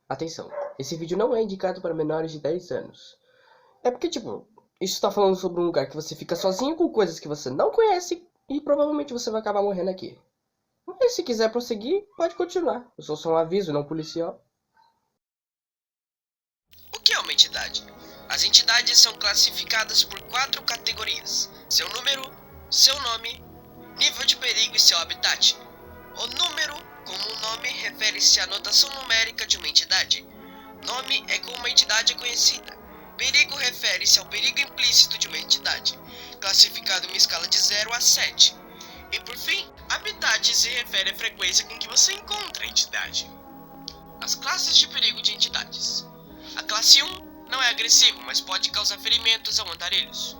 Atenção, esse vídeo não é indicado para menores de 10 anos. É porque, isso tá falando sobre um lugar que você fica sozinho com coisas que você não conhece e provavelmente você vai acabar morrendo aqui. Mas se quiser prosseguir, pode continuar. Eu sou só um aviso, não policial. O que é uma entidade? As entidades são classificadas por 4 categorias: seu número, seu nome, nível de perigo e seu habitat. O número, como o nome, refere-se à notação numérica de uma entidade. Nome é como uma entidade é conhecida. Perigo refere-se ao perigo implícito de uma entidade, classificado em uma escala de 0 a 7. E por fim, habitat se refere à frequência com que você encontra a entidade. As classes de perigo de entidades. A classe 1 não é agressivo, mas pode causar ferimentos ao andarilhos.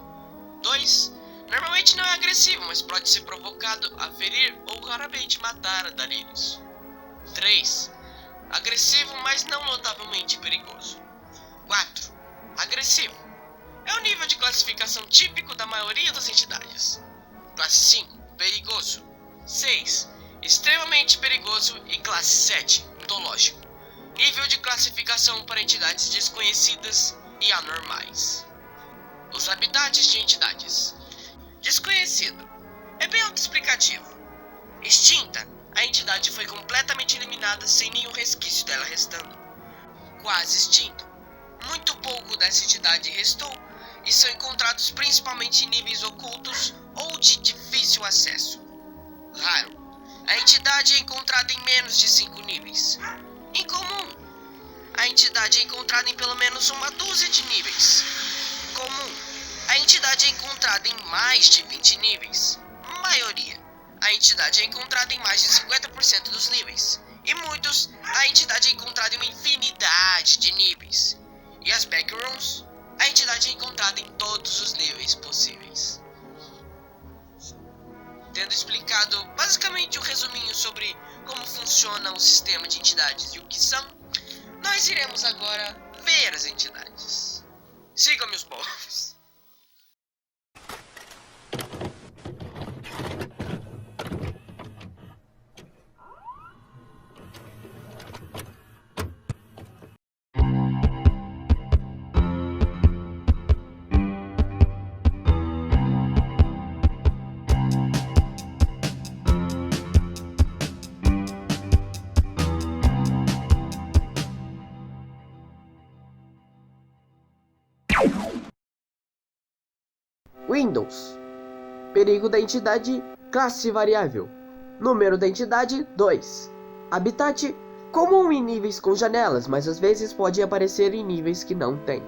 2. Normalmente não é agressivo, mas pode ser provocado a ferir ou raramente matar andarilhos. 3. Agressivo, mas não notavelmente perigoso. 4. Agressivo. É o nível de classificação típico da maioria das entidades. Classe 5. Perigoso. 6. Extremamente perigoso. E classe 7. Ontológico. Nível de classificação para entidades desconhecidas e anormais. Os habitats de entidades. Desconhecido. É bem autoexplicativo. Extinta. A entidade foi completamente eliminada sem nenhum resquício dela restando. Quase extinto. Muito pouco dessa entidade restou e são encontrados principalmente em níveis ocultos ou de difícil acesso. Raro. A entidade é encontrada em menos de 5 níveis. Incomum. A entidade é encontrada em pelo menos uma dúzia de níveis. Comum. A entidade é encontrada em mais de 20 níveis. Maioria. A entidade é encontrada em mais de 50% dos níveis. E muitos, a entidade é encontrada em uma infinidade de níveis. E as backrooms, a entidade é encontrada em todos os níveis possíveis. Tendo explicado basicamente um resuminho sobre como funciona o sistema de entidades e o que são, nós iremos agora ver as entidades. Sigam meus povos. Windows. Perigo da entidade, classe variável. Número da entidade, 2. Habitat, comum em níveis com janelas, mas às vezes pode aparecer em níveis que não tem.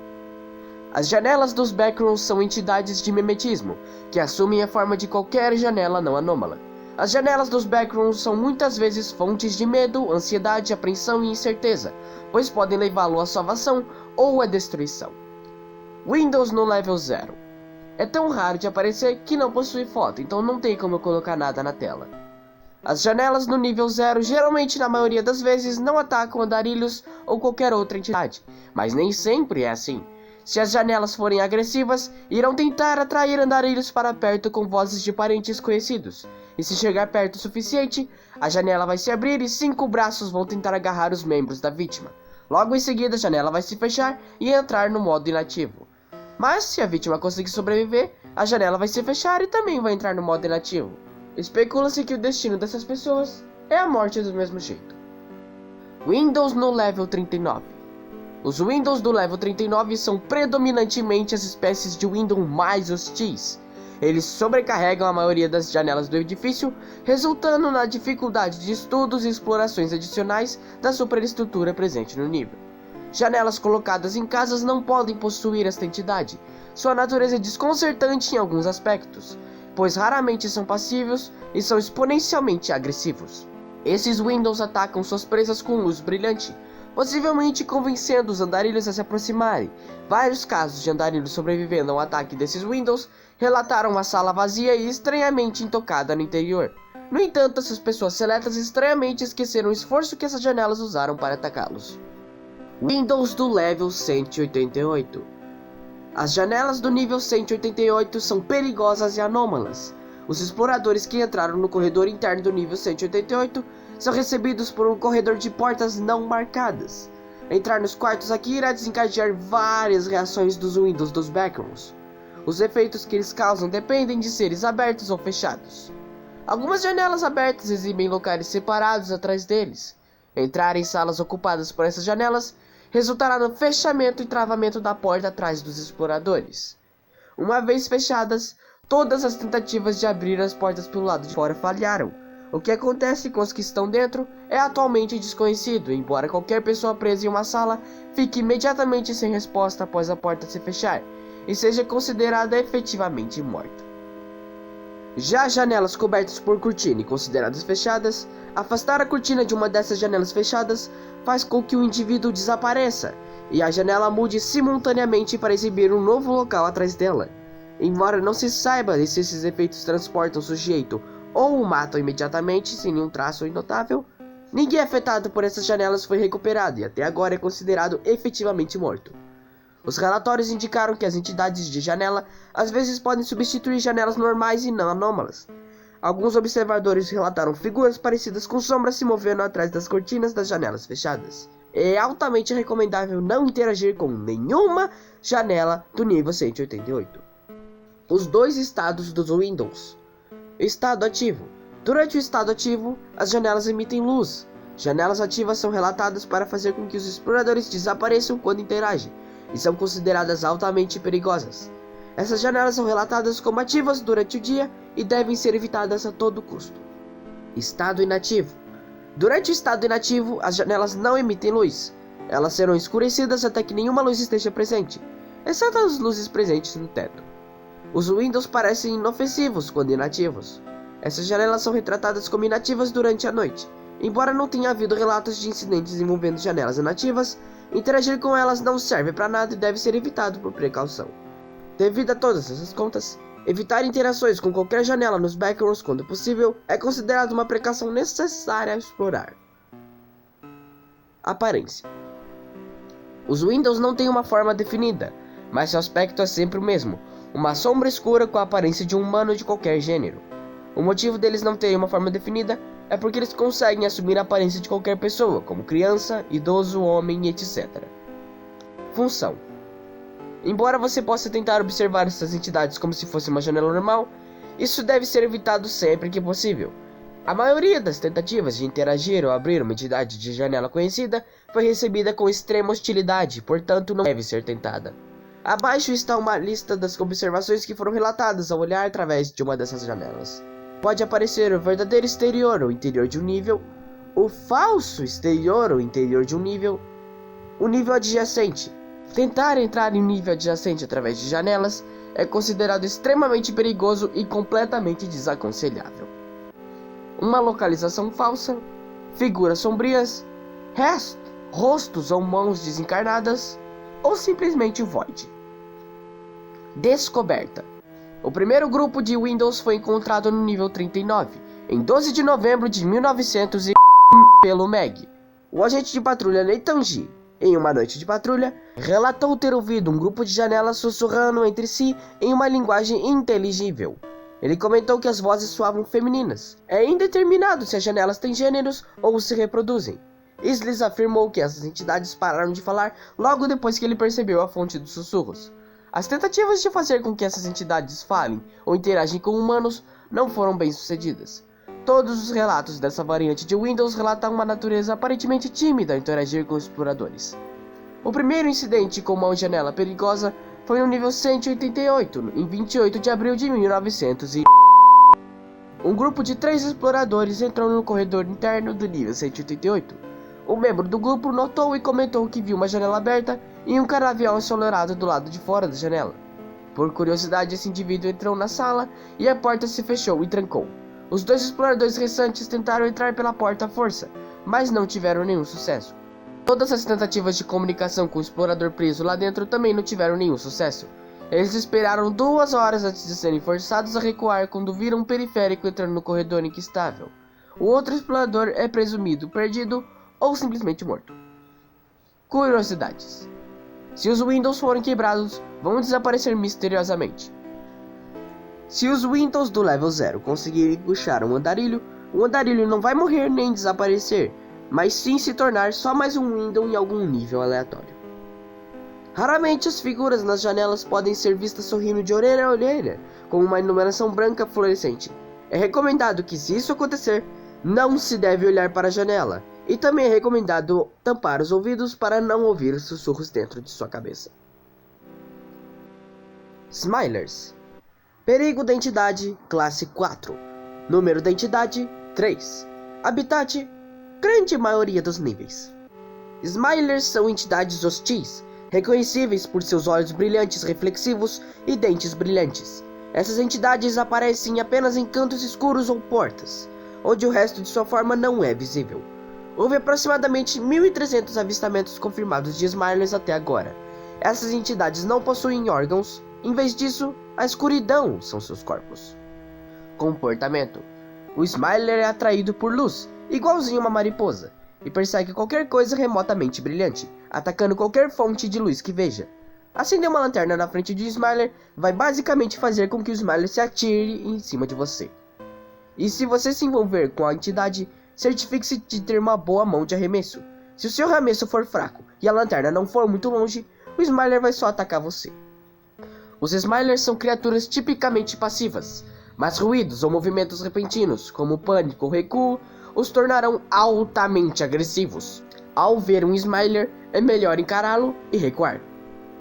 As janelas dos backrooms são entidades de mimetismo, que assumem a forma de qualquer janela não anômala. As janelas dos backrooms são muitas vezes fontes de medo, ansiedade, apreensão e incerteza, pois podem levá-lo à salvação ou à destruição. Windows no level 0. É tão raro de aparecer que não possui foto, então não tem como eu colocar nada na tela. As janelas no nível 0 geralmente na maioria das vezes não atacam andarilhos ou qualquer outra entidade, mas nem sempre é assim. Se as janelas forem agressivas, irão tentar atrair andarilhos para perto com vozes de parentes conhecidos. E se chegar perto o suficiente, a janela vai se abrir e 5 braços vão tentar agarrar os membros da vítima. Logo em seguida a janela vai se fechar e entrar no modo inativo. Mas se a vítima conseguir sobreviver, a janela vai se fechar e também vai entrar no modo inativo. Especula-se que o destino dessas pessoas é a morte do mesmo jeito. Windows no level 39. Os Windows do level 39 são predominantemente as espécies de Windows mais hostis. Eles sobrecarregam a maioria das janelas do edifício, resultando na dificuldade de estudos e explorações adicionais da superestrutura presente no nível. Janelas colocadas em casas não podem possuir esta entidade. Sua natureza é desconcertante em alguns aspectos, pois raramente são passivos e são exponencialmente agressivos. Esses Windows atacam suas presas com luz brilhante, possivelmente convencendo os andarilhos a se aproximarem. Vários casos de andarilhos sobrevivendo ao ataque desses Windows relataram uma sala vazia e estranhamente intocada no interior. No entanto, essas pessoas seletas estranhamente esqueceram o esforço que essas janelas usaram para atacá-los. Windows do level 188. As janelas do nível 188 são perigosas e anômalas. Os exploradores que entraram no corredor interno do nível 188 são recebidos por um corredor de portas não marcadas. Entrar nos quartos aqui irá desencadear várias reações dos Windows dos backrooms. Os efeitos que eles causam dependem de seres abertos ou fechados. Algumas janelas abertas exibem locais separados atrás deles. Entrar em salas ocupadas por essas janelas resultará no fechamento e travamento da porta atrás dos exploradores. Uma vez fechadas, todas as tentativas de abrir as portas pelo lado de fora falharam. O que acontece com os que estão dentro é atualmente desconhecido, embora qualquer pessoa presa em uma sala fique imediatamente sem resposta após a porta se fechar e seja considerada efetivamente morta. Já janelas cobertas por cortina e consideradas fechadas, afastar a cortina de uma dessas janelas fechadas faz com que o indivíduo desapareça e a janela mude simultaneamente para exibir um novo local atrás dela. Embora não se saiba se esses efeitos transportam o sujeito ou o matam imediatamente sem nenhum traço notável, ninguém afetado por essas janelas foi recuperado e até agora é considerado efetivamente morto. Os relatórios indicaram que as entidades de janela às vezes podem substituir janelas normais e não anômalas. Alguns observadores relataram figuras parecidas com sombras se movendo atrás das cortinas das janelas fechadas. É altamente recomendável não interagir com nenhuma janela do nível 188. Os dois estados dos Windows. Estado ativo. Durante o estado ativo, as janelas emitem luz. Janelas ativas são relatadas para fazer com que os exploradores desapareçam quando interagem e são consideradas altamente perigosas. Essas janelas são relatadas como ativas durante o dia e devem ser evitadas a todo custo. Estado inativo. Durante o estado inativo, as janelas não emitem luz. Elas serão escurecidas até que nenhuma luz esteja presente, exceto as luzes presentes no teto. Os Windows parecem inofensivos quando inativos. Essas janelas são retratadas como inativas durante a noite. Embora não tenha havido relatos de incidentes envolvendo janelas inativas, interagir com elas não serve para nada e deve ser evitado por precaução. Devido a todas essas contas, evitar interações com qualquer janela nos backrooms quando possível é considerado uma precaução necessária a explorar. Aparência. Os Windows não têm uma forma definida, mas seu aspecto é sempre o mesmo, uma sombra escura com a aparência de um humano de qualquer gênero. O motivo deles não terem uma forma definida é porque eles conseguem assumir a aparência de qualquer pessoa, como criança, idoso, homem, etc. Função. Embora você possa tentar observar essas entidades como se fosse uma janela normal, isso deve ser evitado sempre que possível. A maioria das tentativas de interagir ou abrir uma entidade de janela conhecida foi recebida com extrema hostilidade, portanto não deve ser tentada. Abaixo está uma lista das observações que foram relatadas ao olhar através de uma dessas janelas. Pode aparecer o verdadeiro exterior ou interior de um nível, o falso exterior ou interior de um nível, o nível adjacente. Tentar entrar em um nível adjacente através de janelas é considerado extremamente perigoso e completamente desaconselhável. Uma localização falsa, figuras sombrias, rostos ou mãos desencarnadas, ou simplesmente o void. Descoberta. O primeiro grupo de Windows foi encontrado no nível 39, em 12 de novembro de 1900 pelo Meg. O agente de patrulha Nathan G, em uma noite de patrulha, relatou ter ouvido um grupo de janelas sussurrando entre si em uma linguagem inteligível. Ele comentou que as vozes soavam femininas. É indeterminado se as janelas têm gêneros ou se reproduzem. Isles afirmou que essas entidades pararam de falar logo depois que ele percebeu a fonte dos sussurros. As tentativas de fazer com que essas entidades falem ou interagem com humanos não foram bem sucedidas. Todos os relatos dessa variante de Windows relatam uma natureza aparentemente tímida ao interagir com exploradores. O primeiro incidente com uma janela perigosa foi no nível 188, em 28 de abril de 1900 Um grupo de 3 exploradores entrou no corredor interno do nível 188. Um membro do grupo notou e comentou que viu uma janela aberta e um canavial ensolarado do lado de fora da janela. Por curiosidade, esse indivíduo entrou na sala e a porta se fechou e trancou. Os 2 exploradores restantes tentaram entrar pela porta à força, mas não tiveram nenhum sucesso. Todas as tentativas de comunicação com o explorador preso lá dentro também não tiveram nenhum sucesso. Eles esperaram 2 horas antes de serem forçados a recuar quando viram um periférico entrando no corredor inquistável. O outro explorador é presumido perdido ou simplesmente morto. Curiosidades. Se os Windows forem quebrados, vão desaparecer misteriosamente. Se os Windows do level 0 conseguirem puxar o andarilho não vai morrer nem desaparecer, mas sim se tornar só mais um window em algum nível aleatório. Raramente as figuras nas janelas podem ser vistas sorrindo de orelha a orelha, com uma iluminação branca fluorescente. É recomendado que, se isso acontecer, não se deve olhar para a janela, e também é recomendado tampar os ouvidos para não ouvir os sussurros dentro de sua cabeça. Smilers. Perigo da entidade, classe 4. Número da entidade, 3. Habitat, grande maioria dos níveis. Smilers são entidades hostis, reconhecíveis por seus olhos brilhantes reflexivos e dentes brilhantes. Essas entidades aparecem apenas em cantos escuros ou portas, onde o resto de sua forma não é visível. Houve aproximadamente 1.300 avistamentos confirmados de Smilers até agora. Essas entidades não possuem órgãos, em vez disso, a escuridão são seus corpos. Comportamento. O Smiler é atraído por luz, igualzinho uma mariposa, e persegue qualquer coisa remotamente brilhante, atacando qualquer fonte de luz que veja. Acender uma lanterna na frente de Smiler vai basicamente fazer com que o Smiler se atire em cima de você. E se você se envolver com a entidade, certifique-se de ter uma boa mão de arremesso. Se o seu arremesso for fraco e a lanterna não for muito longe, o Smiler vai só atacar você. Os Smilers são criaturas tipicamente passivas, mas ruídos ou movimentos repentinos, como pânico ou recuo, os tornarão altamente agressivos. Ao ver um Smiler, é melhor encará-lo e recuar.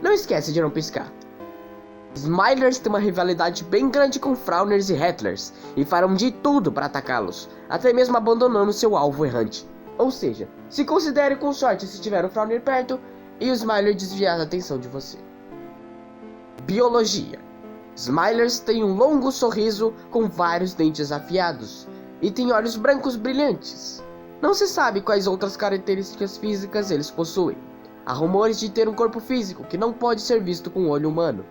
Não esquece de não piscar. Smilers têm uma rivalidade bem grande com Frauners e Rattlers, e farão de tudo para atacá-los, até mesmo abandonando seu alvo errante. Ou seja, se considere com sorte se tiver um Frowner perto e o Smiler desviar a atenção de você. Biologia. Smilers têm um longo sorriso com vários dentes afiados e têm olhos brancos brilhantes. Não se sabe quais outras características físicas eles possuem. Há rumores de ter um corpo físico que não pode ser visto com o olho humano.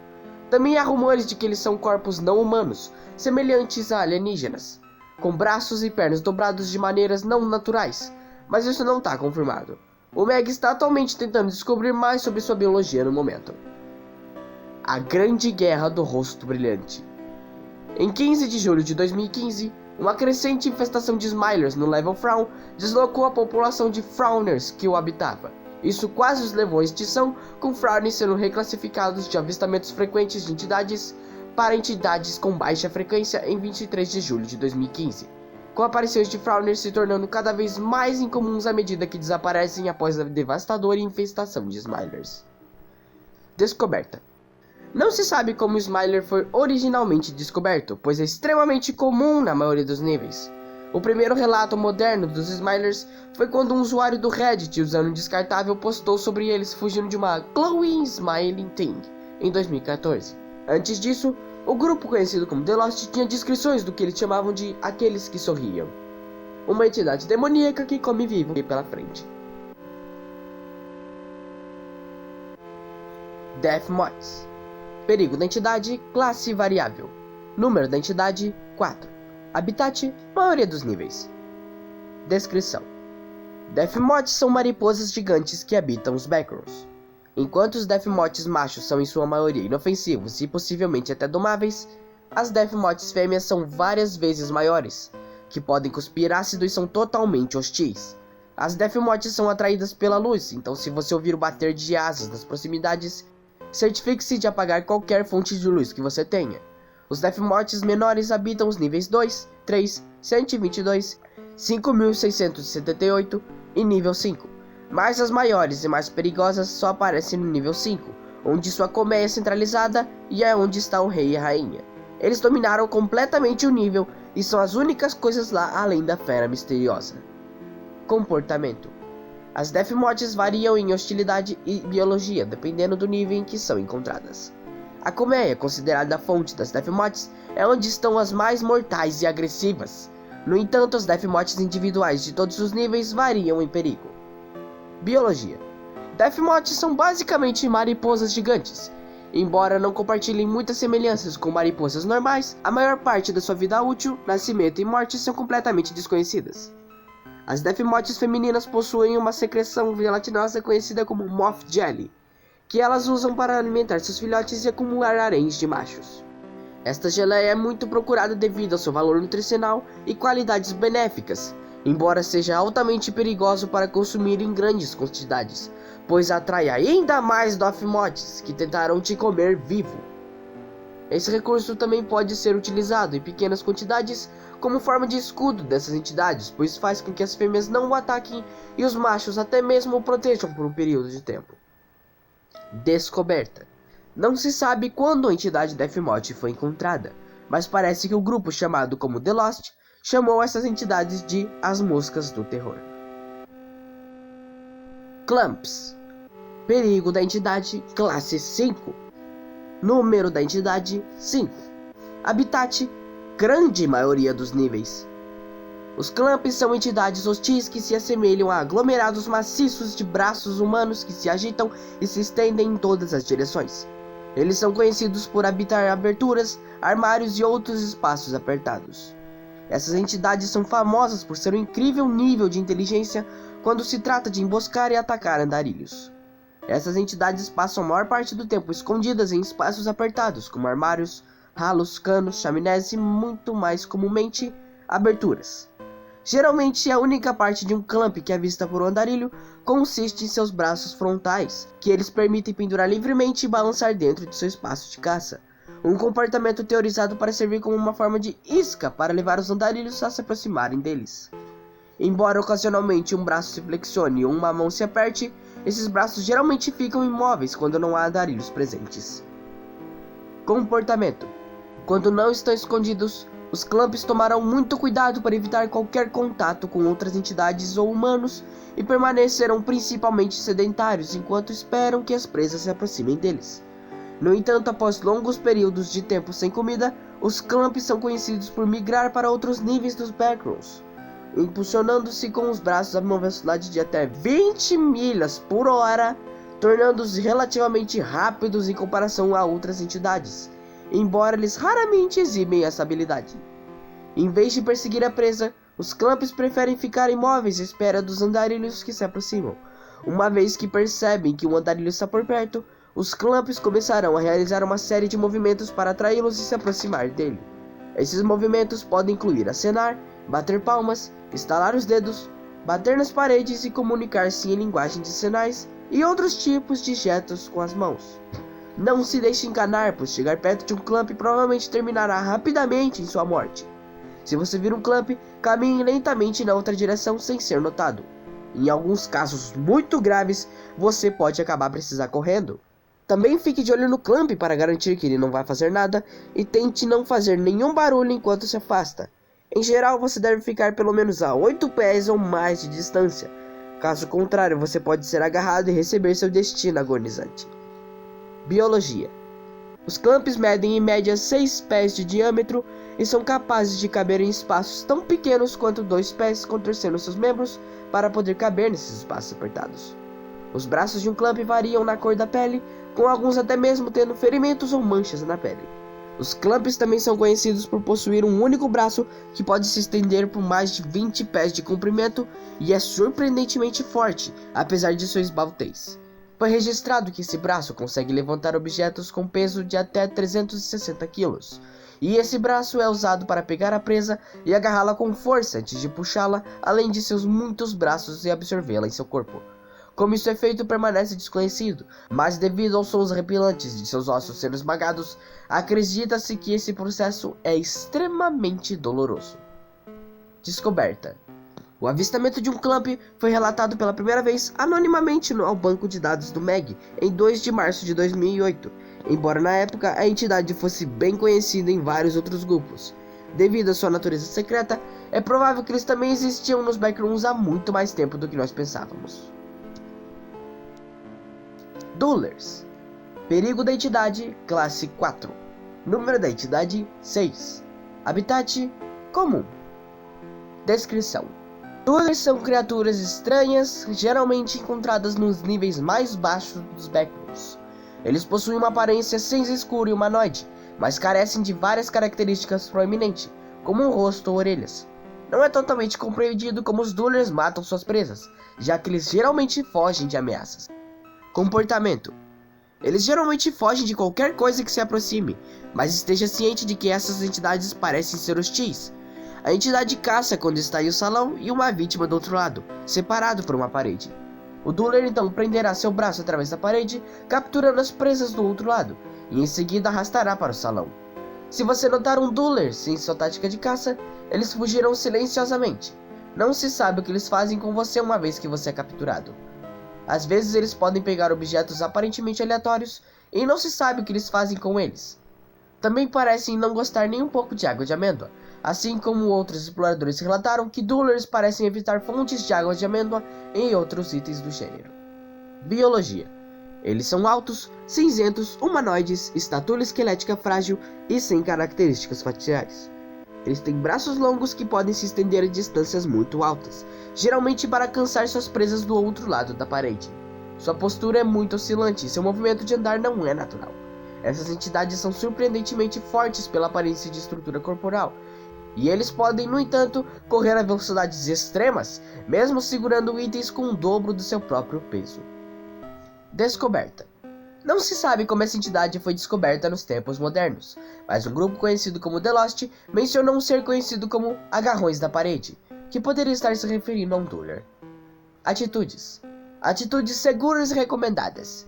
Também há rumores de que eles são corpos não humanos, semelhantes a alienígenas, com braços e pernas dobrados de maneiras não naturais, mas isso não está confirmado. O Meg está atualmente tentando descobrir mais sobre sua biologia no momento. A Grande Guerra do Rosto Brilhante. Em 15 de julho de 2015, uma crescente infestação de Smilers no Level Frown deslocou a população de Frauners que o habitava. Isso quase os levou à extinção, com Frauners sendo reclassificados de avistamentos frequentes de entidades para entidades com baixa frequência em 23 de julho de 2015, com aparições de Frauners se tornando cada vez mais incomuns à medida que desaparecem após a devastadora infestação de Smilers. Descoberta. Não se sabe como o Smiler foi originalmente descoberto, pois é extremamente comum na maioria dos níveis. O primeiro relato moderno dos Smilers foi quando um usuário do Reddit usando um descartável postou sobre eles fugindo de uma Glowing Smiling Thing em 2014. Antes disso, o grupo conhecido como The Lost tinha descrições do que eles chamavam de aqueles que sorriam, uma entidade demoníaca que come vivo pela frente. Death Moths. Perigo da entidade, classe variável. Número da entidade, 4. Habitat, maioria dos níveis. Descrição. Death Moths são mariposas gigantes que habitam os backrooms. Enquanto os Death Moths machos são em sua maioria inofensivos e possivelmente até domáveis, as Death Moths fêmeas são várias vezes maiores, que podem cuspir ácido e são totalmente hostis. As Death Moths são atraídas pela luz, então se você ouvir o bater de asas nas proximidades, certifique-se de apagar qualquer fonte de luz que você tenha. Os Death Moths menores habitam os níveis 2, 3, 122, 5678 e nível 5. Mas as maiores e mais perigosas só aparecem no nível 5, onde sua colmeia é centralizada e é onde está o rei e a rainha. Eles dominaram completamente o nível e são as únicas coisas lá além da fera misteriosa. Comportamento. As Death Moths variam em hostilidade e biologia, dependendo do nível em que são encontradas. A colmeia, considerada a fonte das Death Moths, é onde estão as mais mortais e agressivas. No entanto, as Death Moths individuais de todos os níveis variam em perigo. Biologia. Death Moths são basicamente mariposas gigantes. Embora não compartilhem muitas semelhanças com mariposas normais, a maior parte da sua vida útil, nascimento e morte são completamente desconhecidas. As Death Moths femininas possuem uma secreção gelatinosa conhecida como Moth Jelly, que elas usam para alimentar seus filhotes e acumular haréns de machos. Esta geleia é muito procurada devido ao seu valor nutricional e qualidades benéficas, embora seja altamente perigoso para consumir em grandes quantidades, pois atrai ainda mais Dothmoths que tentarão te comer vivo. Esse recurso também pode ser utilizado em pequenas quantidades como forma de escudo dessas entidades, pois faz com que as fêmeas não o ataquem e os machos até mesmo o protejam por um período de tempo. Descoberta. Não se sabe quando a entidade Dothmoth foi encontrada, mas parece que o grupo chamado como The Lost chamou essas entidades de as Moscas do Terror. Clumps. Perigo da entidade classe 5. Número da entidade 5. Habitat grande maioria dos níveis. Os Clumps são entidades hostis que se assemelham a aglomerados maciços de braços humanos que se agitam e se estendem em todas as direções. Eles são conhecidos por habitar aberturas, armários e outros espaços apertados. Essas entidades são famosas por seu incrível nível de inteligência quando se trata de emboscar e atacar andarilhos. Essas entidades passam a maior parte do tempo escondidas em espaços apertados, como armários, ralos, canos, chaminés e muito mais comumente, aberturas. Geralmente, a única parte de um clump que é vista por um andarilho consiste em seus braços frontais, que eles permitem pendurar livremente e balançar dentro de seu espaço de caça. Um comportamento teorizado para servir como uma forma de isca para levar os andarilhos a se aproximarem deles. Embora ocasionalmente um braço se flexione ou uma mão se aperte, esses braços geralmente ficam imóveis quando não há andarilhos presentes. Comportamento. Quando não estão escondidos, os Clumps tomarão muito cuidado para evitar qualquer contato com outras entidades ou humanos e permanecerão principalmente sedentários enquanto esperam que as presas se aproximem deles. No entanto, após longos períodos de tempo sem comida, os Clumps são conhecidos por migrar para outros níveis dos backrooms, impulsionando-se com os braços a uma velocidade de até 20 milhas por hora, tornando-os relativamente rápidos em comparação a outras entidades, embora eles raramente exibem essa habilidade. Em vez de perseguir a presa, os Clumps preferem ficar imóveis à espera dos andarilhos que se aproximam. Uma vez que percebem que um andarilho está por perto, os Clumps começarão a realizar uma série de movimentos para atraí-los e se aproximar dele. Esses movimentos podem incluir acenar, bater palmas, estalar os dedos, bater nas paredes e comunicar-se em linguagem de sinais e outros tipos de gestos com as mãos. Não se deixe enganar, pois chegar perto de um Clump provavelmente terminará rapidamente em sua morte. Se você vir um Clump, caminhe lentamente na outra direção sem ser notado. Em alguns casos muito graves, você pode acabar precisar correndo. Também fique de olho no Clump para garantir que ele não vai fazer nada e tente não fazer nenhum barulho enquanto se afasta. Em geral, você deve ficar pelo menos a 8 pés ou mais de distância. Caso contrário, você pode ser agarrado e receber seu destino agonizante. Biologia. Os Clumps medem em média 6 pés de diâmetro e são capazes de caber em espaços tão pequenos quanto 2 pés, contorcendo seus membros para poder caber nesses espaços apertados. Os braços de um Clump variam na cor da pele, com alguns até mesmo tendo ferimentos ou manchas na pele. Os Clumps também são conhecidos por possuir um único braço que pode se estender por mais de 20 pés de comprimento e é surpreendentemente forte, apesar de sua esbeltez. Foi registrado que esse braço consegue levantar objetos com peso de até 360 kg, e esse braço é usado para pegar a presa e agarrá-la com força antes de puxá-la, além de seus muitos braços e absorvê-la em seu corpo. Como isso é feito permanece desconhecido, mas devido aos sons arrepiantes de seus ossos sendo esmagados, acredita-se que esse processo é extremamente doloroso. Descoberta. O avistamento de um Clump foi relatado pela primeira vez anonimamente ao banco de dados do MEG em 2 de março de 2008, embora na época a entidade fosse bem conhecida em vários outros grupos. Devido à sua natureza secreta, é provável que eles também existiam nos backrooms há muito mais tempo do que nós pensávamos. Duelers. Perigo da entidade classe 4. Número da entidade 6. Habitat comum. Descrição. Duelers são criaturas estranhas, geralmente encontradas nos níveis mais baixos dos backrooms. Eles possuem uma aparência cinza escuro e humanoide, mas carecem de várias características proeminentes, como um rosto ou orelhas. Não é totalmente compreendido como os Duelers matam suas presas, já que eles geralmente fogem de ameaças. Comportamento. Eles geralmente fogem de qualquer coisa que se aproxime, mas esteja ciente de que essas entidades parecem ser hostis. A entidade caça quando está em um salão e uma vítima do outro lado, separado por uma parede. O Dueler então prenderá seu braço através da parede, capturando as presas do outro lado, e em seguida arrastará para o salão. Se você notar um Dueler sem sua tática de caça, eles fugirão silenciosamente. Não se sabe o que eles fazem com você uma vez que você é capturado. Às vezes eles podem pegar objetos aparentemente aleatórios e não se sabe o que eles fazem com eles. Também parecem não gostar nem um pouco de água de amêndoa, assim como outros exploradores relataram que Duelers parecem evitar fontes de água de amêndoa e outros itens do gênero. Biologia. Eles são altos, cinzentos, humanoides, estatura esquelética frágil e sem características faciais. Eles têm braços longos que podem se estender a distâncias muito altas, geralmente para alcançar suas presas do outro lado da parede. Sua postura é muito oscilante e seu movimento de andar não é natural. Essas entidades são surpreendentemente fortes pela aparência de estrutura corporal, e eles podem, no entanto, correr a velocidades extremas, mesmo segurando itens com o dobro do seu próprio peso. Descoberta. Não se sabe como essa entidade foi descoberta nos tempos modernos, mas um grupo conhecido como The Lost mencionou um ser conhecido como Agarrões da Parede, que poderia estar se referindo a um Dueler. Atitudes. Atitudes seguras e recomendadas.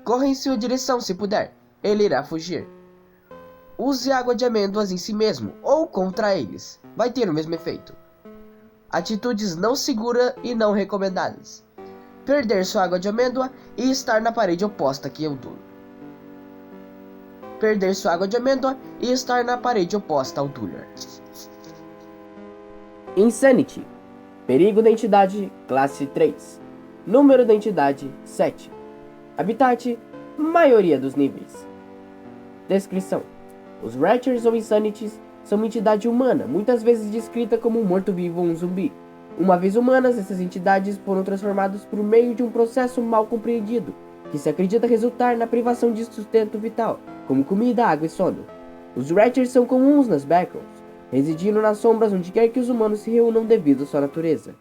Corra em sua direção se puder, ele irá fugir. Use água de amêndoas em si mesmo ou contra eles, vai ter o mesmo efeito. Atitudes não seguras e não recomendadas. Perder sua água de amêndoa e estar na parede oposta que é o Dueler. Perder sua água de amêndoa e estar na parede oposta ao Dueler. Insanity. Perigo da entidade, classe 3. Número da entidade, 7. Habitat, maioria dos níveis. Descrição. Os Ratchers ou Insanities são uma entidade humana, muitas vezes descrita como um morto-vivo ou um zumbi. Uma vez humanas, essas entidades foram transformadas por meio de um processo mal compreendido, que se acredita resultar na privação de sustento vital, como comida, água e sono. Os Ratchers são comuns nas Backrooms, residindo nas sombras onde quer que os humanos se reúnam devido à sua natureza.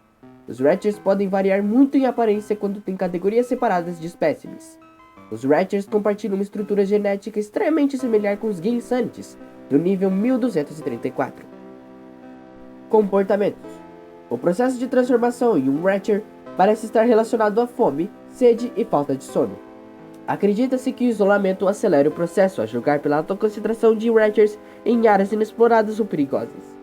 Os Ratchers podem variar muito em aparência quando têm categorias separadas de espécimes. Os Ratchers compartilham uma estrutura genética extremamente similar com os Insanities, do nível 1234. Comportamentos. O processo de transformação em um Ratcher parece estar relacionado à fome, sede e falta de sono. Acredita-se que o isolamento acelera o processo, a julgar pela alta concentração de Ratchers em áreas inexploradas ou perigosas.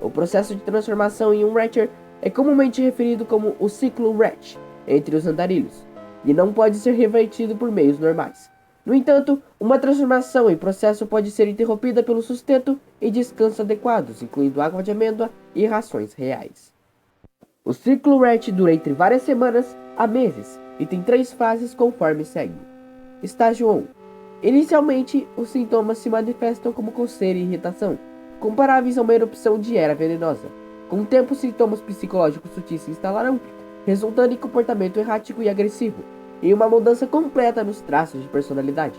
O processo de transformação em um Ratcher é comumente referido como o ciclo Ratch entre os andarilhos, e não pode ser revertido por meios normais. No entanto, uma transformação em processo pode ser interrompida pelo sustento e descanso adequados, incluindo água de amêndoa e rações reais. O ciclo Ratch dura entre várias semanas a meses e tem 3 fases conforme segue. Estágio 1. Inicialmente, os sintomas se manifestam como coceira e irritação, comparáveis a uma erupção de era venenosa. Com o tempo, sintomas psicológicos sutis se instalarão, resultando em comportamento errático e agressivo, e uma mudança completa nos traços de personalidade.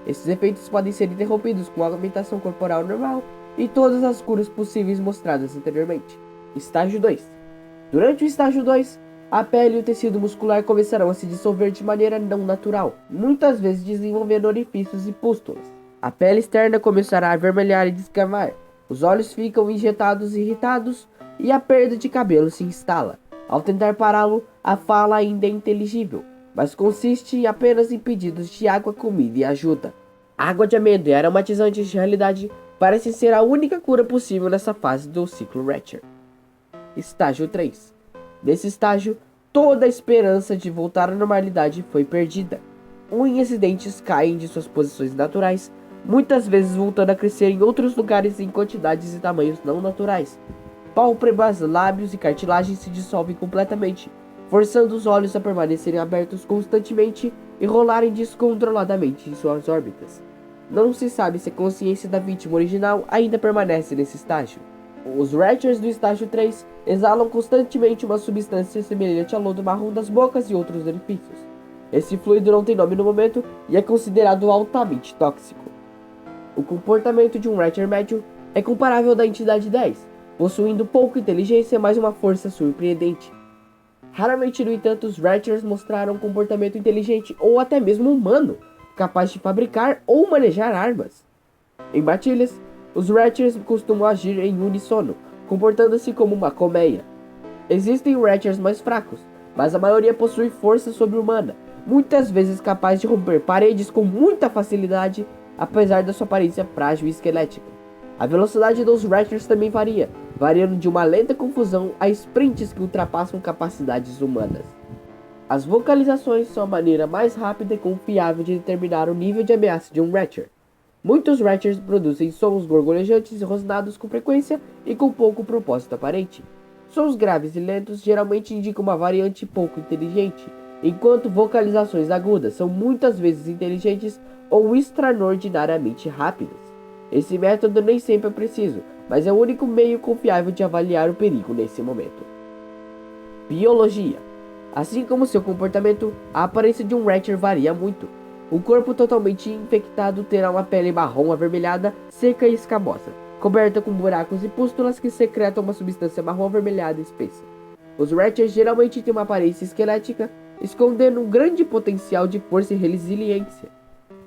Esses efeitos podem ser interrompidos com a alimentação corporal normal e todas as curas possíveis mostradas anteriormente. Estágio 2. Durante o estágio 2, a pele e o tecido muscular começarão a se dissolver de maneira não natural, muitas vezes desenvolvendo orifícios e pústulas. A pele externa começará a avermelhar e descamar, os olhos ficam injetados e irritados e a perda de cabelo se instala. Ao tentar pará-lo, a fala ainda é inteligível, mas consiste apenas em pedidos de água, comida e ajuda. Água de amêndoa e aromatizantes de realidade parecem ser a única cura possível nessa fase do ciclo Ratcher. Estágio 3. Nesse estágio, toda a esperança de voltar à normalidade foi perdida. Unhas e dentes caem de suas posições naturais, muitas vezes voltando a crescer em outros lugares em quantidades e tamanhos não naturais. Pálpebras, lábios e cartilagem se dissolvem completamente, forçando os olhos a permanecerem abertos constantemente e rolarem descontroladamente em suas órbitas. Não se sabe se a consciência da vítima original ainda permanece nesse estágio. Os Ratchers do estágio 3 exalam constantemente uma substância semelhante ao lodo marrom das bocas e outros orifícios. Esse fluido não tem nome no momento e é considerado altamente tóxico. O comportamento de um Ratcher médio é comparável ao da entidade 10, possuindo pouca inteligência mas uma força surpreendente. Raramente, no entanto, os Ratchers mostraram um comportamento inteligente ou até mesmo humano, capaz de fabricar ou manejar armas. Em batalhas, os Ratchers costumam agir em uníssono, comportando-se como uma colmeia. Existem Ratchers mais fracos, mas a maioria possui força sobre-humana, muitas vezes capaz de romper paredes com muita facilidade, apesar da sua aparência frágil e esquelética. A velocidade dos Ratchers também varia, variando de uma lenta confusão a sprints que ultrapassam capacidades humanas. As vocalizações são a maneira mais rápida e confiável de determinar o nível de ameaça de um Ratcher. Muitos Ratchers produzem sons gorgolejantes e rosnados com frequência e com pouco propósito aparente. Sons graves e lentos geralmente indicam uma variante pouco inteligente, enquanto vocalizações agudas são muitas vezes inteligentes ou extraordinariamente rápidas. Esse método nem sempre é preciso, mas é o único meio confiável de avaliar o perigo nesse momento. Biologia. Assim como seu comportamento, a aparência de um Ratcher varia muito. Um corpo totalmente infectado terá uma pele marrom avermelhada, seca e escamosa, coberta com buracos e pústulas que secretam uma substância marrom avermelhada espessa. Os Ratchers geralmente têm uma aparência esquelética, escondendo um grande potencial de força e resiliência.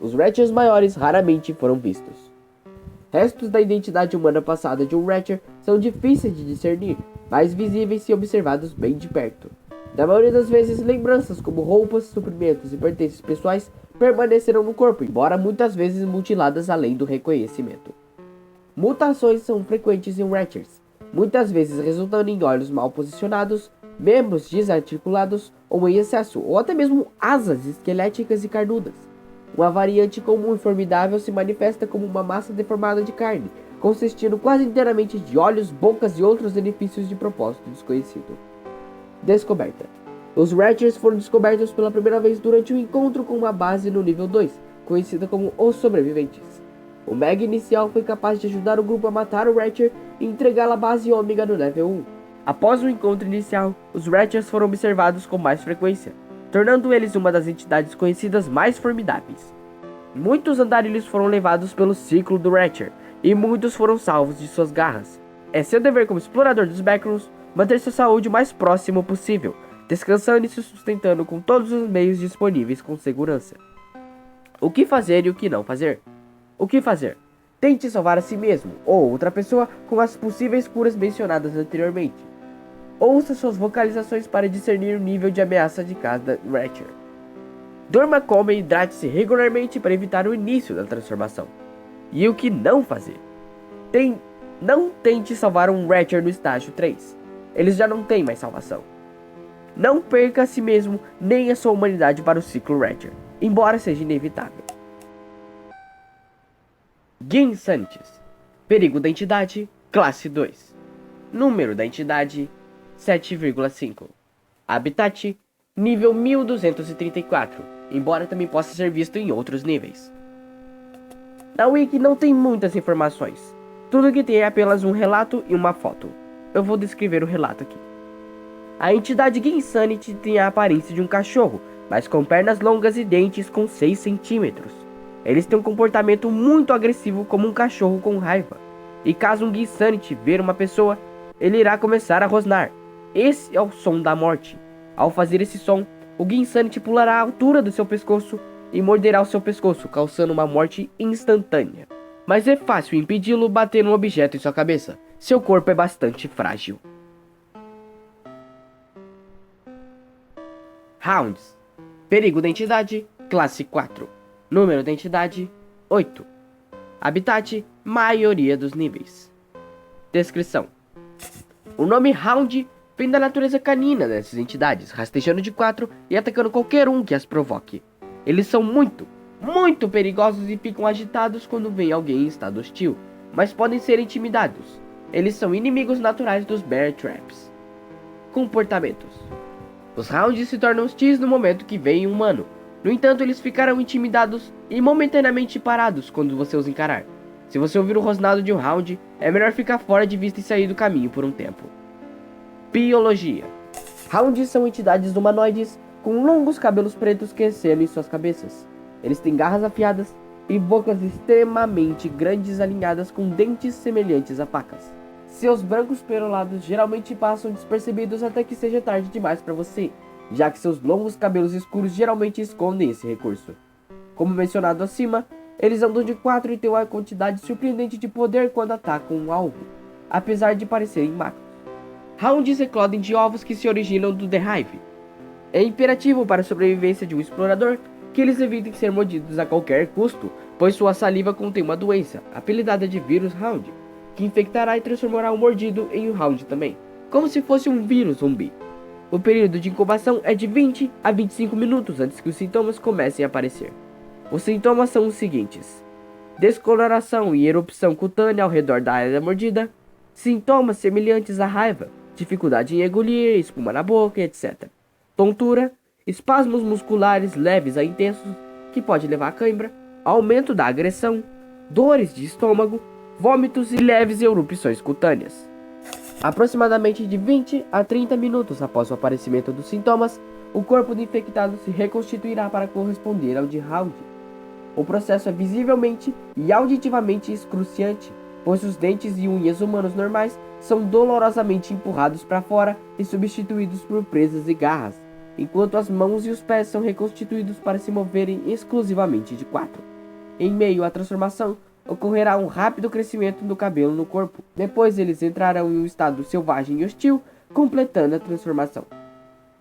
Os Ratchers maiores raramente foram vistos. Restos da identidade humana passada de um Ratcher são difíceis de discernir, mas visíveis se observados bem de perto. Na maioria das vezes, lembranças como roupas, suprimentos e pertences pessoais permanecerão no corpo, embora muitas vezes mutiladas além do reconhecimento. Mutações são frequentes em Ratchers, muitas vezes resultando em olhos mal posicionados, membros desarticulados ou em excesso, ou até mesmo asas esqueléticas e carnudas. Uma variante comum e formidável se manifesta como uma massa deformada de carne, consistindo quase inteiramente de olhos, bocas e outros orifícios de propósito desconhecido. Descoberta. Os Ratchers foram descobertos pela primeira vez durante um encontro com uma base no nível 2, conhecida como Os Sobreviventes. O Meg inicial foi capaz de ajudar o grupo a matar o Ratcher e entregá-la à base Ômega no level 1. Após o encontro inicial, os Ratchers foram observados com mais frequência, tornando eles uma das entidades conhecidas mais formidáveis. Muitos andarilhos foram levados pelo ciclo do Ratcher, e muitos foram salvos de suas garras. É seu dever como explorador dos Backrooms manter sua saúde o mais próximo possível, descansando e se sustentando com todos os meios disponíveis com segurança. O que fazer e o que não fazer? O que fazer? Tente salvar a si mesmo ou outra pessoa com as possíveis curas mencionadas anteriormente. Ouça suas vocalizações para discernir o nível de ameaça de cada Ratcher. Durma, coma e hidrate-se regularmente para evitar o início da transformação. E o que não fazer? Não tente salvar um Ratcher no estágio 3. Eles já não têm mais salvação. Não perca a si mesmo nem a sua humanidade para o ciclo Ratcher, embora seja inevitável. Ginsanities. Perigo da entidade, classe 2. Número da entidade, 7,5. Habitat, nível 1234, embora também possa ser visto em outros níveis. Na Wiki não tem muitas informações. Tudo que tem é apenas um relato e uma foto. Eu vou descrever o relato aqui. A entidade Ginsanity tem a aparência de um cachorro, mas com pernas longas e dentes com 6 centímetros. Eles têm um comportamento muito agressivo como um cachorro com raiva. E caso um Ginsanity ver uma pessoa, ele irá começar a rosnar. Esse é o som da morte. Ao fazer esse som, o Ginsanity pulará à altura do seu pescoço e morderá o seu pescoço, causando uma morte instantânea. Mas é fácil impedi-lo bater um objeto em sua cabeça. Seu corpo é bastante frágil. Hounds. Perigo da entidade, classe 4. Número da entidade, 8. Habitat, maioria dos níveis. Descrição. O nome Hound vem da natureza canina dessas entidades, rastejando de 4 e atacando qualquer um que as provoque. Eles são muito perigosos e ficam agitados quando vem alguém em estado hostil, mas podem ser intimidados. Eles são inimigos naturais dos Bear Traps. Comportamentos. Os Hounds se tornam hostis no momento que vem um humano. No entanto, eles ficarão intimidados e momentaneamente parados quando você os encarar. Se você ouvir o rosnado de um Hound, é melhor ficar fora de vista e sair do caminho por um tempo. Biologia. Hounds são entidades humanoides com longos cabelos pretos crescendo em suas cabeças. Eles têm garras afiadas e bocas extremamente grandes alinhadas com dentes semelhantes a facas. Seus brancos perolados geralmente passam despercebidos até que seja tarde demais para você, já que seus longos cabelos escuros geralmente escondem esse recurso. Como mencionado acima, eles andam de 4 e têm uma quantidade surpreendente de poder quando atacam um alvo. apesar de parecerem macros. Hounds eclodem de ovos que se originam do The Hive. É imperativo para a sobrevivência de um explorador que eles evitem ser mordidos a qualquer custo, pois sua saliva contém uma doença, apelidada de vírus Hound, que infectará e transformará o mordido em um Hound também, como se fosse um vírus zumbi. O período de incubação é de 20 a 25 minutos antes que os sintomas comecem a aparecer. Os sintomas são os seguintes: descoloração e erupção cutânea ao redor da área da mordida, sintomas semelhantes à raiva, dificuldade em engolir, espuma na boca, etc. Tontura, espasmos musculares leves a intensos, que pode levar a cãibra, aumento da agressão, dores de estômago, vômitos e leves erupções cutâneas. Aproximadamente de 20 a 30 minutos após o aparecimento dos sintomas, o corpo do infectado se reconstituirá para corresponder ao de Hound. O processo é visivelmente e auditivamente excruciante, pois os dentes e unhas humanos normais são dolorosamente empurrados para fora e substituídos por presas e garras, enquanto as mãos e os pés são reconstituídos para se moverem exclusivamente de quatro. Em meio à transformação, ocorrerá um rápido crescimento do cabelo no corpo. Depois eles entrarão em um estado selvagem e hostil, completando a transformação.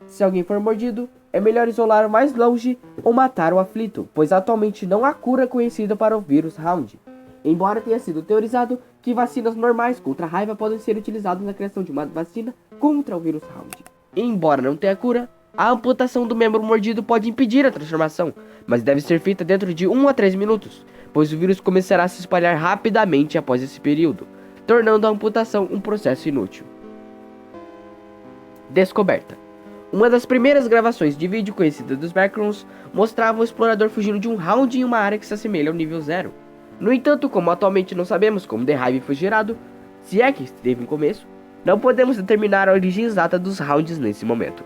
Se alguém for mordido, é melhor isolar o mais longe ou matar o aflito, pois atualmente não há cura conhecida para o vírus Hound. Embora tenha sido teorizado que vacinas normais contra a raiva podem ser utilizadas na criação de uma vacina contra o vírus Hound. Embora não tenha cura, a amputação do membro mordido pode impedir a transformação, mas deve ser feita dentro de 1 a 3 minutos, pois o vírus começará a se espalhar rapidamente após esse período, tornando a amputação um processo inútil. Descoberta. Uma das primeiras gravações de vídeo conhecidas dos Backrooms mostrava o explorador fugindo de um Hound em uma área que se assemelha ao nível 0. No entanto, como atualmente não sabemos como The Hive foi gerado, se é que teve um começo, não podemos determinar a origem exata dos Hounds nesse momento.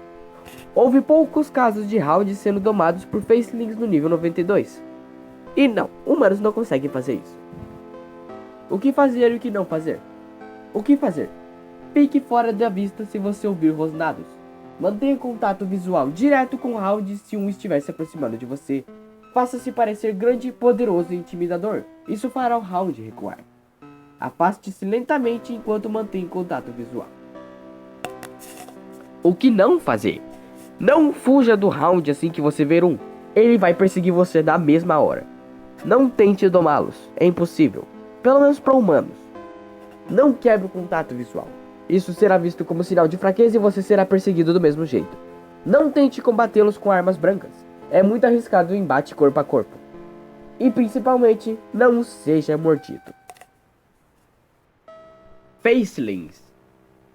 Houve poucos casos de Hounds sendo domados por Facelings no nível 92. E não, humanos não conseguem fazer isso. O que fazer e o que não fazer? O que fazer? Fique fora da vista se você ouvir rosnados. Mantenha contato visual direto com o Hound se um estiver se aproximando de você. Faça-se parecer grande, poderoso e intimidador. Isso fará o Hound recuar. Afaste-se lentamente enquanto mantém contato visual. O que não fazer? Não fuja do Hound assim que você ver um. Ele vai perseguir você na mesma hora. Não tente domá-los, é impossível. Pelo menos para humanos. Não quebre o contato visual. Isso será visto como sinal de fraqueza e você será perseguido do mesmo jeito. Não tente combatê-los com armas brancas. É muito arriscado o embate corpo a corpo. E principalmente, não seja mordido. Facelings.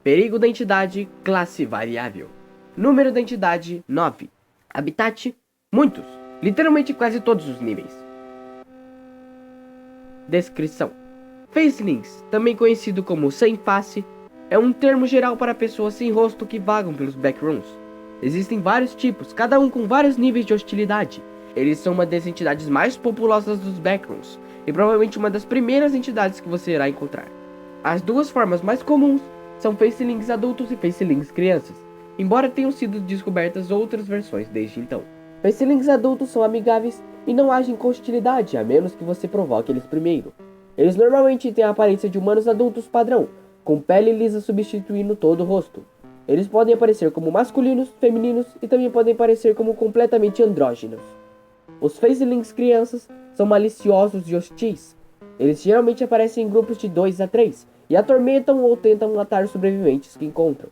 Perigo da entidade, classe variável. Número da entidade, 9. Habitat, muitos. Literalmente quase todos os níveis. Descrição. Facelings, também conhecido como sem face, é um termo geral para pessoas sem rosto que vagam pelos backrooms. Existem vários tipos, cada um com vários níveis de hostilidade. Eles são uma das entidades mais populosas dos backrooms, e provavelmente uma das primeiras entidades que você irá encontrar. As duas formas mais comuns são Facelings adultos e Facelings crianças, embora tenham sido descobertas outras versões desde então. Facelings adultos são amigáveis e não agem com hostilidade, a menos que você provoque eles primeiro. Eles normalmente têm a aparência de humanos adultos padrão, com pele lisa substituindo todo o rosto. Eles podem aparecer como masculinos, femininos e também podem aparecer como completamente andrógenos. Os Facelings crianças são maliciosos e hostis. Eles geralmente aparecem em grupos de 2 a 3 e atormentam ou tentam matar os sobreviventes que encontram.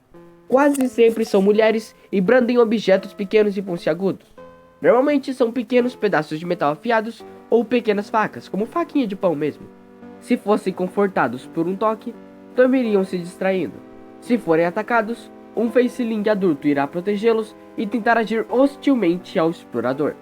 Quase sempre são mulheres e brandem objetos pequenos e pontiagudos. Normalmente são pequenos pedaços de metal afiados ou pequenas facas, como faquinha de pão mesmo. Se fossem confortados por um toque, dormiriam se distraindo. Se forem atacados, um Faceling adulto irá protegê-los e tentar agir hostilmente ao explorador.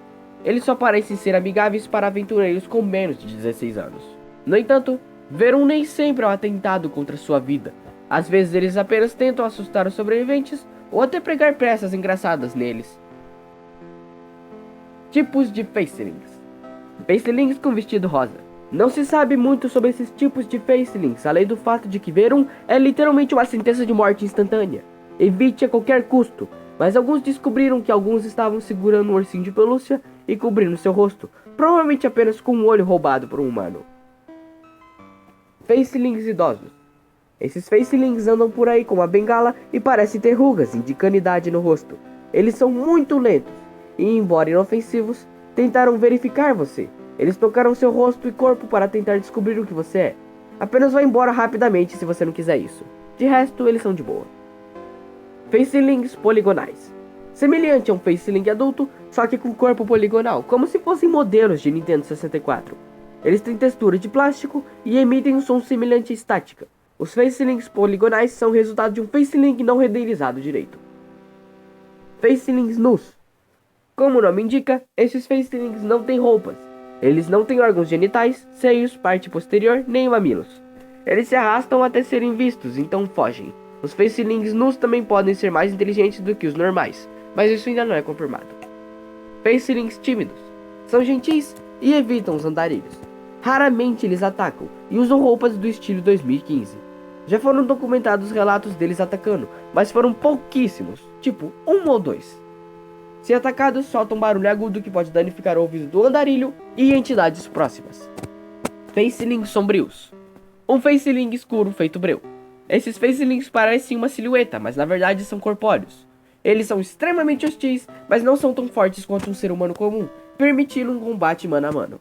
Eles só parecem ser amigáveis para aventureiros com menos de 16 anos. No entanto, ver um nem sempre é um atentado contra sua vida. Às vezes eles apenas tentam assustar os sobreviventes ou até pregar peças engraçadas neles. Tipos de Facelings. Facelings com vestido rosa. Não se sabe muito sobre esses tipos de Facelings, além do fato de que ver um é literalmente uma sentença de morte instantânea. Evite a qualquer custo, mas alguns descobriram que alguns estavam segurando um ursinho de pelúcia e cobrindo seu rosto, provavelmente apenas com um olho roubado por um humano. Facelings idosos. Esses facelings andam por aí com uma bengala e parecem ter rugas, indicando idade no rosto. Eles são muito lentos e, embora inofensivos, tentaram verificar você. Eles tocaram seu rosto e corpo para tentar descobrir o que você é. Apenas vá embora rapidamente se você não quiser isso. De resto, eles são de boa. Facelings poligonais. Semelhante a um faceling adulto, só que com corpo poligonal, como se fossem modelos de Nintendo 64. Eles têm textura de plástico e emitem um som semelhante à estática. Os facelings poligonais são resultado de um faceling não renderizado direito. Facelings nus. Como o nome indica, esses facelings não têm roupas. Eles não têm órgãos genitais, seios, parte posterior, nem mamilos. Eles se arrastam até serem vistos, então fogem. Os facelings nus também podem ser mais inteligentes do que os normais, mas isso ainda não é confirmado. Facelings tímidos. São gentis e evitam os andarilhos. Raramente eles atacam e usam roupas do estilo 2015. Já foram documentados relatos deles atacando, mas foram pouquíssimos, tipo 1 ou 2. Se atacados, soltam um barulho agudo que pode danificar o ouvido do andarilho e entidades próximas. Facelings sombrios. Um faceling escuro feito breu. Esses facelings parecem uma silhueta, mas na verdade são corpóreos. Eles são extremamente hostis, mas não são tão fortes quanto um ser humano comum, permitindo um combate mano a mano.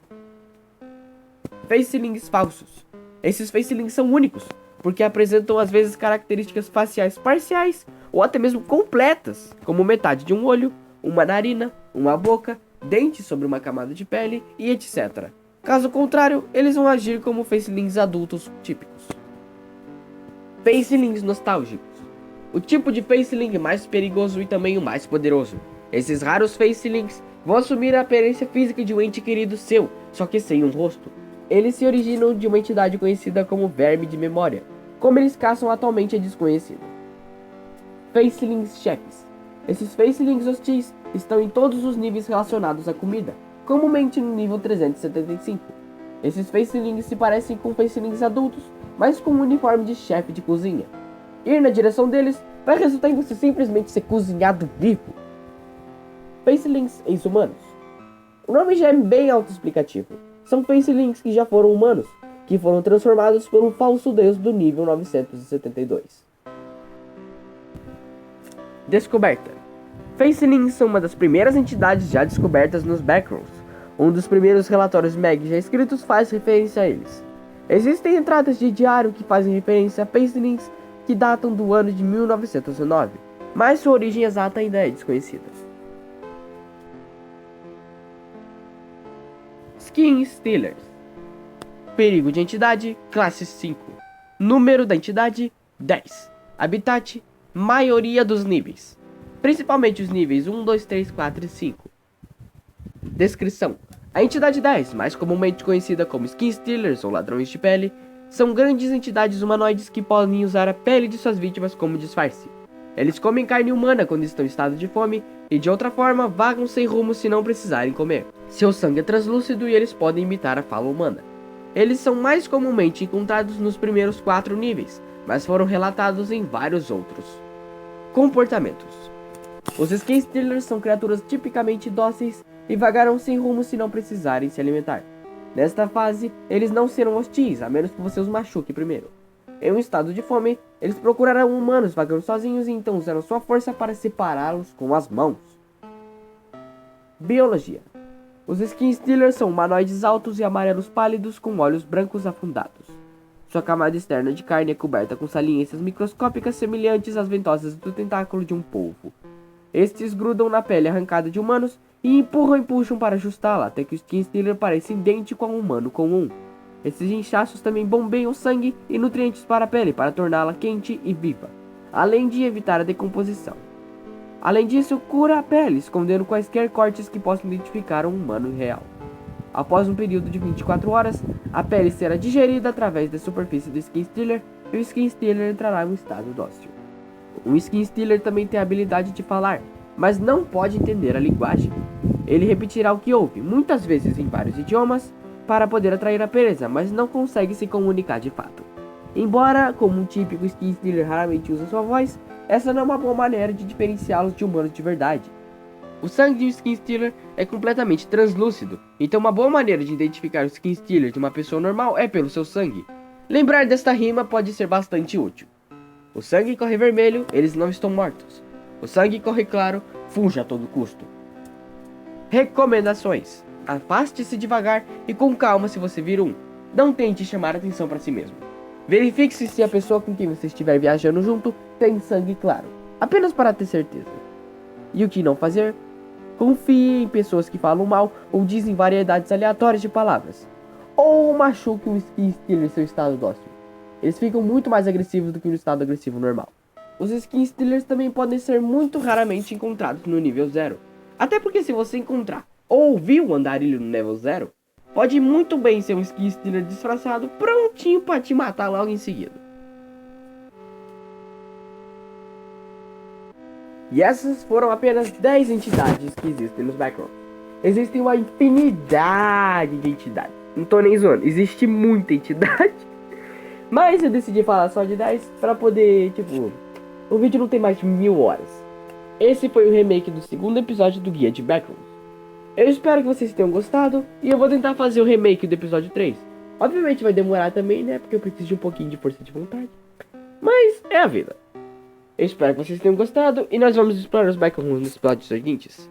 Facelings falsos. Esses facelings são únicos, porque apresentam às vezes características faciais parciais ou até mesmo completas, como metade de um olho, uma narina, uma boca, dentes sobre uma camada de pele e etc. Caso contrário, eles vão agir como facelings adultos típicos. Facelings nostálgicos. O tipo de faceling mais perigoso e também o mais poderoso. Esses raros facelings vão assumir a aparência física de um ente querido seu, só que sem um rosto. Eles se originam de uma entidade conhecida como verme de memória. Como eles caçam atualmente é desconhecido. Facelings chefes. Esses facelings hostis estão em todos os níveis relacionados à comida, comumente no nível 375. Esses facelings se parecem com facelings adultos, mas com um uniforme de chefe de cozinha. Ir na direção deles vai resultar em você simplesmente ser cozinhado vivo. Facelings ex-humanos. O nome já é bem autoexplicativo. São facelings que já foram humanos, que foram transformados por um falso deus do nível 972. Descoberta. Facelings são uma das primeiras entidades já descobertas nos Backrooms. Um dos primeiros relatórios Meg já escritos faz referência a eles. Existem entradas de diário que fazem referência a facelings que datam do ano de 1909, mas sua origem exata ainda é desconhecida. Skin Stealers. Perigo de entidade, classe 5. Número da entidade, 10. Habitat, maioria dos níveis. Principalmente os níveis 1, 2, 3, 4 e 5. Descrição. A entidade 10, mais comumente conhecida como Skin Stealers ou ladrões de pele, são grandes entidades humanoides que podem usar a pele de suas vítimas como disfarce. Eles comem carne humana quando estão em estado de fome e de outra forma vagam sem rumo se não precisarem comer. Seu sangue é translúcido e eles podem imitar a fala humana. Eles são mais comumente encontrados nos primeiros 4 níveis, mas foram relatados em vários outros. Comportamentos. Os Skin Stealers são criaturas tipicamente dóceis e vagarão sem rumo se não precisarem se alimentar. Nesta fase, eles não serão hostis, a menos que você os machuque primeiro. Em um estado de fome, eles procurarão humanos vagando sozinhos e então usarão sua força para separá-los com as mãos. Biologia. Os Skin Stealers são humanoides altos e amarelos pálidos com olhos brancos afundados. Sua camada externa de carne é coberta com saliências microscópicas semelhantes às ventosas do tentáculo de um polvo. Estes grudam na pele arrancada de humanos e empurram e puxam para ajustá-la até que o Skin Stealer pareça idêntico a um humano comum. Esses inchaços também bombeiam sangue e nutrientes para a pele para torná-la quente e viva, além de evitar a decomposição. Além disso, cura a pele, escondendo quaisquer cortes que possam identificar um humano real. Após um período de 24 horas, a pele será digerida através da superfície do Skin Stealer e o Skin Stealer entrará em um estado dócil. Um Skin Stealer também tem a habilidade de falar, mas não pode entender a linguagem. Ele repetirá o que ouve, muitas vezes em vários idiomas, para poder atrair a presa, mas não consegue se comunicar de fato. Embora, como um típico Skin Stealer raramente usa sua voz, essa não é uma boa maneira de diferenciá-los de humanos de verdade. O sangue de um Skin Stealer é completamente translúcido, então uma boa maneira de identificar o Skin Stealer de uma pessoa normal é pelo seu sangue. Lembrar desta rima pode ser bastante útil. O sangue corre vermelho, eles não estão mortos. O sangue corre claro, fuja a todo custo. Recomendações: afaste-se devagar e com calma se você vir um. Não tente chamar atenção para si mesmo. Verifique-se se a pessoa com quem você estiver viajando junto tem sangue claro, apenas para ter certeza. E o que não fazer? Confie em pessoas que falam mal ou dizem variedades aleatórias de palavras. Ou machuque um skin stealer em seu estado dócil. Eles ficam muito mais agressivos do que no estado agressivo normal. Os skin stealers também podem ser muito raramente encontrados no nível 0. Até porque se você encontrar ou ouvir um andarilho no nível 0, pode muito bem ser um skin stealer disfarçado prontinho para te matar logo em seguida. E essas foram apenas 10 entidades que existem nos backrooms. Existem uma infinidade de entidades. Não tô nem zoando, existe muita entidade. Mas eu decidi falar só de 10 para poder, o vídeo não tem mais de 1000 horas. Esse foi o remake do segundo episódio do Guia de Backrooms. Eu espero que vocês tenham gostado e eu vou tentar fazer o remake do episódio 3. Obviamente vai demorar também, né, porque eu preciso de um pouquinho de força de vontade. Mas é a vida. Eu espero que vocês tenham gostado e nós vamos explorar os backrooms nos episódios seguintes.